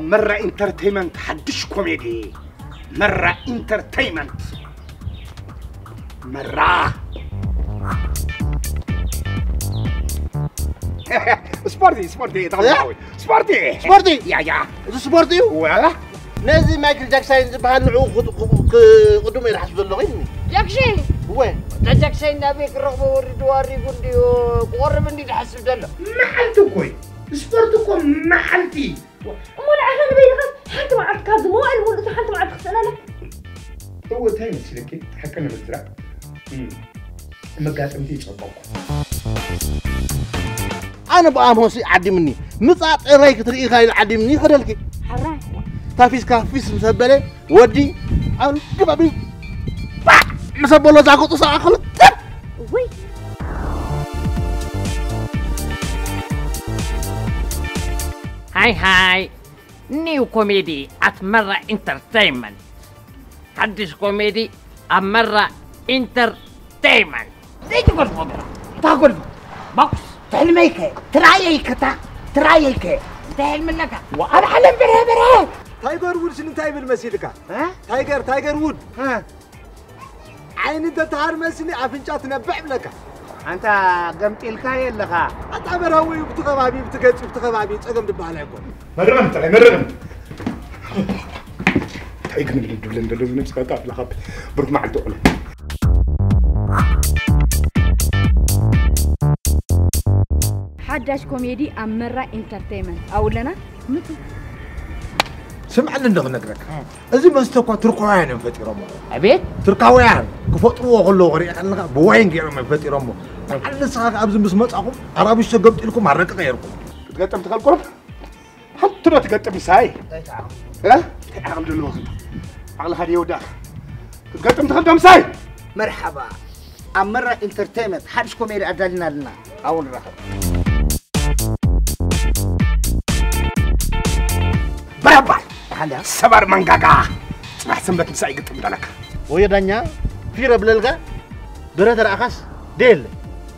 مرة انترتينمنت حدش كوميدي مرة انترتينمنت مرة سبورتي طبعا سبورتي يا سبورتي ولا نازي مايكل جاكسون بحال نوعو قدوم يحسب اللغين جاكسي وين جاكسي نبيك رغبة وردواري قندي قرب مني تحسب دلو محلتو كوي سبورتكم محلتي أمال عشان بيغس حتى مع كازمو المولد حتى مع تخسنا لك هو تاي مسلكي حكنا بالزرع مقاسمتي تصبقوا أنا بقى موسي عدي مني مصعد رايك تريقي خايل عدي مني خدلكي حراي تافيس كافيس مسبلة ودي أنا كبابي مسبلة زاكوتو ساعة خلط وي هاي نيو كوميدي أتمرة انترتينمنت حدش كوميدي أمرة انترتينمنت زي تقول بوكس تعلميك ترايك تعلم لك وأنا حلم برا تايجر وود شنو تايبل مسيلك ها تايجر وود ها عين انت تهار مسني افنجات تنبع لك أنت قمت الكاي لك اتعبرهوي بتخبابي بتخبابي تصقم دبال يكون مرغم طلع مرغم تايجر ندلو نفس قطع لخب برك مع الدول حداش كوميدي أمرة انترتينمنت أولنا سمع لنا نغنقرك ازي ما استوقع تركوان فتيرمو أبيت تركاويان كفطروا غلو غري خلنا بوين غيرهم فتيرمو على ساق ابز مس مصاكم عربي شغبت لكم حرق غيركم تقطم تخلقرب حتى لا تقطم ساي ها عقل دلو عقل هذه يودا تقطم تخلقم ساي مرحبا أمرة انترتينمنت حدش كوميدي أدلنا لنا أول رقم برابر هلا سبر منقاقا سمح سمبت مساي قلت لك ويا دنيا في ربللغا درا أخس ديل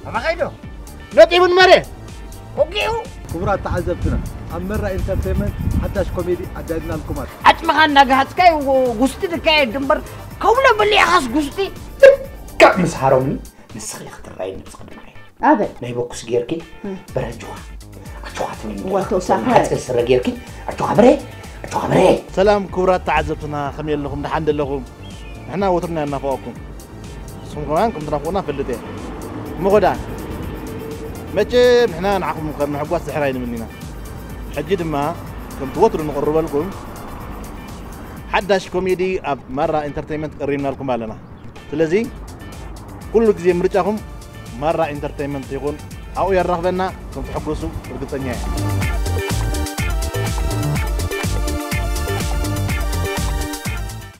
ما خيلو نتي من مري وكيو كبرات تعذبتنا أمرة انترتينمنت حداش كوميدي أدلنا لكم أتمغى نجهز كاي وغستي دكاي دمبر كولا بلي أخس غستي كاب مسحروني نسخي خطر راين نسخي معي أبد نايبوكس جيركي برجوها أتوقعتني وتوسعها هتكسر جيركي أتوقع بري سلام كبرات تعذبتنا خميل لكم نحند لكم احنا وترنا نفوقكم سمعانكم ترافقونا في اللتين مغدا مجم احنا نعقم مقرن حقوات سحرين مننا حجد ما كنت وتر نقرب لكم حداش كوميدي اب مرة انترتينمنت قرينا لكم علينا سلازي كل جزء مرجعكم مرة انترتينمنت يكون او يرغبنا كنت حقوسوا ارقصنيا